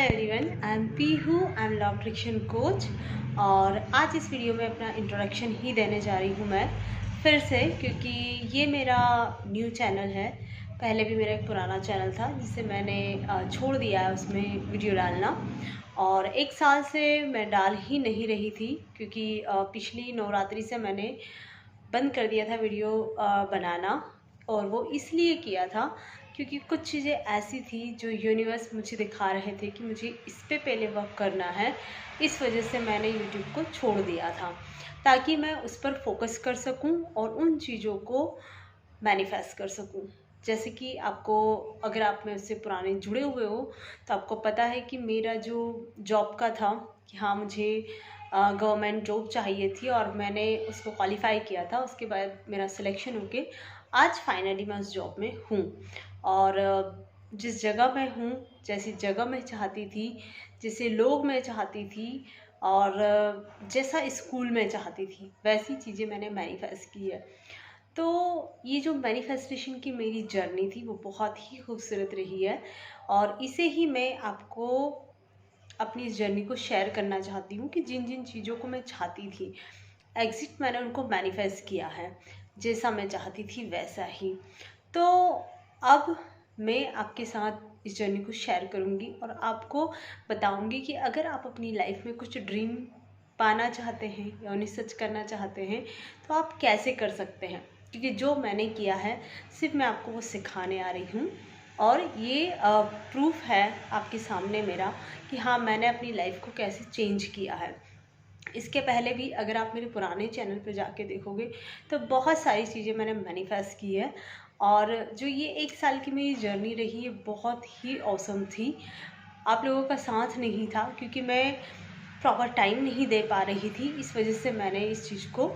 Everyone, I am Pihu, I am law of attraction coach. और आज इस वीडियो में अपना इंट्रोडक्शन ही देने जा रही हूँ मैं फिर से, क्योंकि ये मेरा न्यू चैनल है। पहले भी मेरा एक पुराना चैनल था जिसे मैंने छोड़ दिया है उसमें वीडियो डालना, और 1 साल से मैं डाल ही नहीं रही थी क्योंकि पिछली नवरात्रि से मैंने बंद कर दिया था वीडियो बनाना। और वो इसलिए किया था क्योंकि कुछ चीज़ें ऐसी थी जो यूनिवर्स मुझे दिखा रहे थे कि मुझे इस पे पहले वर्क करना है। इस वजह से मैंने यूट्यूब को छोड़ दिया था ताकि मैं उस पर फोकस कर सकूं और उन चीज़ों को मैनिफेस्ट कर सकूं। जैसे कि आपको, अगर आप मेरे से पुराने जुड़े हुए हो तो आपको पता है कि मेरा जो जॉब का था कि हाँ, मुझे गवर्नमेंट जॉब चाहिए थी और मैंने उसको क्वालिफाई किया था। उसके बाद मेरा सिलेक्शन होके आज फाइनली मैं उस जॉब में हूँ। और जिस जगह मैं हूँ, जैसी जगह मैं चाहती थी, जैसे लोग मैं चाहती थी और जैसा स्कूल में चाहती थी, वैसी चीज़ें मैंने मैनिफेस्ट की है। तो ये जो मैनिफेस्टेशन की मेरी जर्नी थी वो बहुत ही खूबसूरत रही है, और इसे ही मैं आपको अपनी इस जर्नी को शेयर करना चाहती हूँ कि जिन जिन चीज़ों को मैं चाहती थी एग्जिट मैंने उनको मैनिफेस्ट किया है, जैसा मैं चाहती थी वैसा ही। तो अब मैं आपके साथ इस जर्नी को शेयर करूँगी और आपको बताऊँगी कि अगर आप अपनी लाइफ में कुछ ड्रीम पाना चाहते हैं या उन्हें सच करना चाहते हैं तो आप कैसे कर सकते हैं, क्योंकि जो मैंने किया है सिर्फ मैं आपको वो सिखाने आ रही हूँ। और ये प्रूफ है आपके सामने मेरा कि हाँ, मैंने अपनी लाइफ को कैसे चेंज किया है। इसके पहले भी अगर आप मेरे पुराने चैनल पर जाके देखोगे तो बहुत सारी चीज़ें मैंने मैनिफेस्ट की है। और जो ये 1 साल की मेरी जर्नी रही है बहुत ही औसम थी। आप लोगों का साथ नहीं था क्योंकि मैं प्रॉपर टाइम नहीं दे पा रही थी, इस वजह से मैंने इस चीज़ को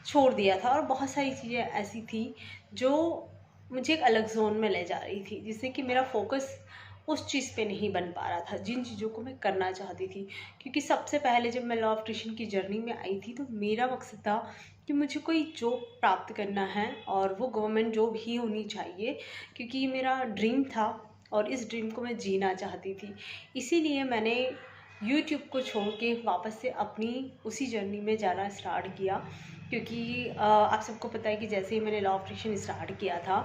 छोड़ दिया था। और बहुत सारी चीज़ें ऐसी थी जो मुझे एक अलग जोन में ले जा रही थी, जिससे कि मेरा फोकस उस चीज़ पे नहीं बन पा रहा था जिन चीज़ों को मैं करना चाहती थी। क्योंकि सबसे पहले जब मैं लॉ ऑफ अट्रैक्शन की जर्नी में आई थी तो मेरा मकसद था कि मुझे कोई जॉब प्राप्त करना है और वो गवर्नमेंट जॉब ही होनी चाहिए, क्योंकि ये मेरा ड्रीम था और इस ड्रीम को मैं जीना चाहती थी। इसीलिए मैंने यूट्यूब को छोड़ के वापस से अपनी उसी जर्नी में जाना स्टार्ट किया। क्योंकि आप सबको पता है कि जैसे ही मैंने लॉ ऑफ अट्रैक्शन स्टार्ट किया था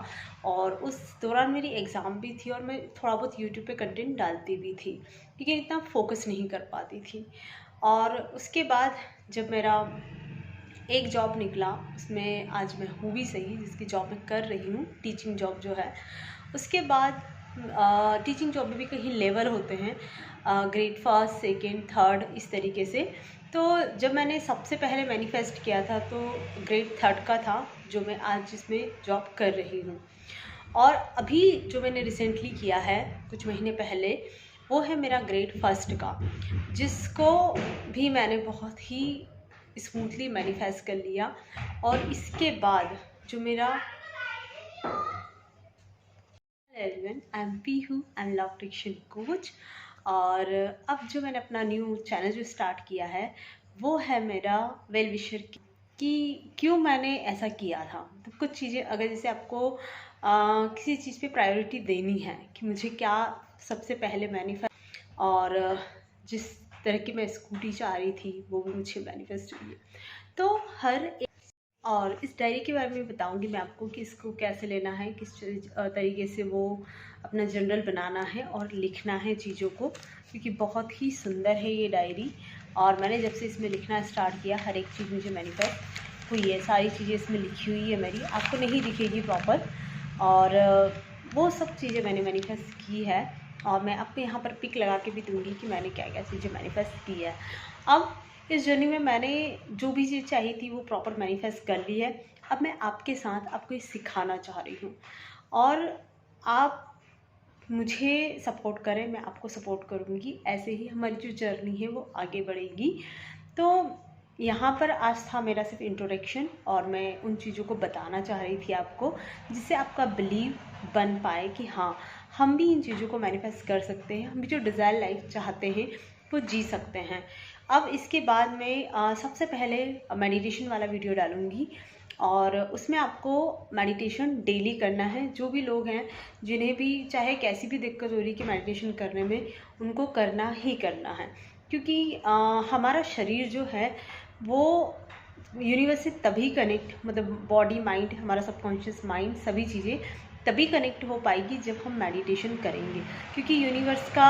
और उस दौरान मेरी एग्ज़ाम भी थी और मैं थोड़ा बहुत यूट्यूब पे कंटेंट डालती भी थी, लेकिन इतना फोकस नहीं कर पाती थी। और उसके बाद जब मेरा एक जॉब निकला, उसमें आज मैं हूँ भी सही, जिसकी जॉब मैं कर रही हूँ, टीचिंग जॉब जो है। उसके बाद टीचिंग जॉब में भी कहीं लेवल होते हैं, ग्रेड फर्स्ट, सेकेंड, थर्ड, इस तरीके से। तो जब मैंने सबसे पहले मैनिफेस्ट किया था तो ग्रेड थर्ड का था, जो मैं आज जिसमें जॉब कर रही हूँ। और अभी जो मैंने रिसेंटली किया है कुछ महीने पहले, वो है मेरा ग्रेड फर्स्ट का, जिसको भी मैंने बहुत ही स्मूथली मैनिफेस्ट कर लिया। और इसके बाद जो मेरा everyone, I am Pihu, I am law of attraction coach. और अब जो मैंने अपना न्यू चैनल जो स्टार्ट किया है वो है मेरा वेल विशर कि क्यों मैंने ऐसा किया था। तो कुछ चीज़ें, अगर जैसे आपको किसी चीज़ पे प्रायोरिटी देनी है कि मुझे क्या सबसे पहले मैनिफेस्ट, और जिस तरह की मैं स्कूटी चाह रही थी वो भी मुझे मैनिफेस्ट हुई है। तो हर, और इस डायरी के बारे में बताऊंगी मैं आपको कि इसको कैसे लेना है, किस तरीके से वो अपना जर्नल बनाना है और लिखना है चीज़ों को, क्योंकि बहुत ही सुंदर है ये डायरी। और मैंने जब से इसमें लिखना स्टार्ट किया हर एक चीज़ मुझे मैनिफेस्ट हुई है। सारी चीज़ें इसमें लिखी हुई है मेरी, आपको नहीं दिखेगी प्रॉपर, और वो सब चीज़ें मैंने मैनिफेस्ट की है। और मैं आपको यहाँ पर पिक लगा के भी दूँगी कि मैंने क्या क्या चीज़ें मैनिफेस्ट की है। अब इस जर्नी में मैंने जो भी चीज़ चाहिए थी वो प्रॉपर मैनिफेस्ट कर ली है। अब मैं आपके साथ आपको ये सिखाना चाह रही हूँ, और आप मुझे सपोर्ट करें, मैं आपको सपोर्ट करूँगी। ऐसे ही हमारी जो जर्नी है वो आगे बढ़ेगी। तो यहाँ पर आज था मेरा सिर्फ इंट्रोडक्शन, और मैं उन चीज़ों को बताना चाह रही थी आपको, जिससे आपका बिलीव बन पाए कि हाँ, हम भी इन चीज़ों को मैनिफेस्ट कर सकते हैं, हम भी जो डिज़ायर लाइफ चाहते हैं वो जी सकते हैं। अब इसके बाद मैं सबसे पहले मेडिटेशन वाला वीडियो डालूँगी, और उसमें आपको मेडिटेशन डेली करना है। जो भी लोग हैं जिन्हें भी चाहे कैसी भी दिक्कत हो रही कि मेडिटेशन करने में, उनको करना ही करना है, क्योंकि हमारा शरीर जो है वो यूनिवर्स से तभी कनेक्ट, मतलब बॉडी माइंड, हमारा सबकॉन्शियस माइंड, सभी चीज़ें तभी कनेक्ट हो पाएगी जब हम मेडिटेशन करेंगे। क्योंकि यूनिवर्स का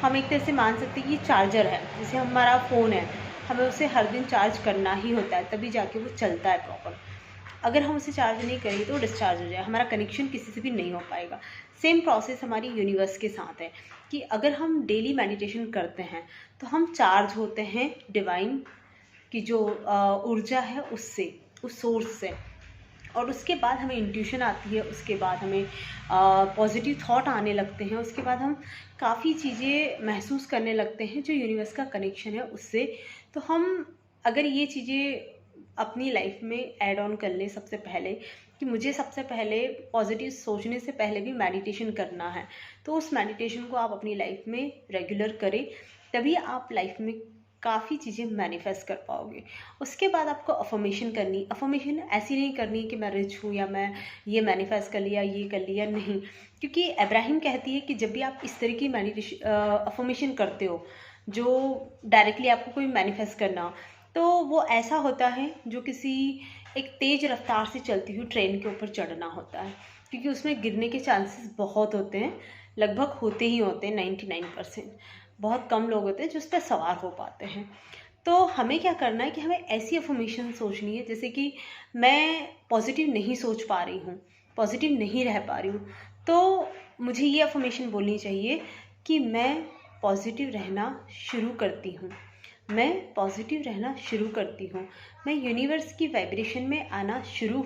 हम एक तरह से मान सकते हैं कि चार्जर है, जैसे हमारा फ़ोन है, हमें उसे हर दिन चार्ज करना ही होता है, तभी जाके वो चलता है प्रॉपर। अगर हम उसे चार्ज नहीं करें तो डिस्चार्ज हो जाए, हमारा कनेक्शन किसी से भी नहीं हो पाएगा। सेम प्रोसेस हमारी यूनिवर्स के साथ है कि अगर हम डेली मेडिटेशन करते हैं तो हम चार्ज होते हैं डिवाइन की जो ऊर्जा है उससे, उस सोर्स से, और उसके बाद हमें इंट्यूशन आती है, उसके बाद हमें पॉजिटिव थॉट आने लगते हैं, उसके बाद हम काफ़ी चीज़ें महसूस करने लगते हैं जो यूनिवर्स का कनेक्शन है उससे। तो हम अगर ये चीज़ें अपनी लाइफ में ऐड ऑन कर लें सबसे पहले, कि मुझे सबसे पहले पॉजिटिव सोचने से पहले भी मेडिटेशन करना है, तो उस मेडिटेशन को आप अपनी लाइफ में रेगुलर करें, तभी आप लाइफ में काफ़ी चीज़ें मैनिफेस्ट कर पाओगे। उसके बाद आपको अफर्मेशन करनी। अफर्मेशन ऐसी नहीं करनी कि मैं रिच हूँ या मैं ये मैनिफेस्ट कर लिया, ये कर लिया, नहीं। क्योंकि इब्राहिम कहती है कि जब भी आप इस तरह की अफर्मेशन करते हो जो डायरेक्टली आपको कोई मैनिफेस्ट करना हो, तो वो ऐसा होता है जो किसी एक तेज़ रफ्तार से चलती हुई ट्रेन के ऊपर चढ़ना होता है, क्योंकि उसमें गिरने के चांसेस बहुत होते हैं, लगभग होते ही होते हैं 99%। बहुत कम लोग होते हैं जो उस पर सवार हो पाते हैं। तो हमें क्या करना है कि हमें ऐसी अफर्मेशन सोचनी है, जैसे कि मैं पॉजिटिव नहीं सोच पा रही हूँ, पॉजिटिव नहीं रह पा रही हूँ, तो मुझे ये अफर्मेशन बोलनी चाहिए कि मैं पॉजिटिव रहना शुरू करती हूँ, मैं पॉजिटिव रहना शुरू करती हूँ, मैं यूनिवर्स की वाइब्रेशन में आना शुरू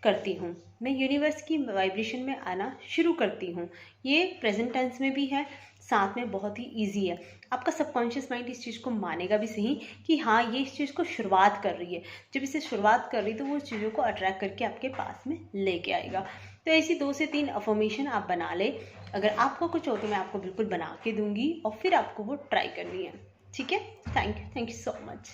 करती हूँ, मैं यूनिवर्स की वाइब्रेशन में आना शुरू करती हूँ। ये प्रेजेंट टेंस में भी है, साथ में बहुत ही इजी है। आपका सबकॉन्शियस माइंड इस चीज़ को मानेगा भी सही कि हाँ ये इस चीज़ को शुरुआत कर रही है। जब इसे शुरुआत कर रही तो वो चीज़ों को अट्रैक्ट करके आपके पास में लेके आएगा। तो ऐसी 2 से 3 अफर्मेशन आप बना ले। अगर आपको कुछ हो तो मैं आपको बिल्कुल बना के दूंगी और फिर आपको वो ट्राई करनी है। ठीक है? Thank you so much.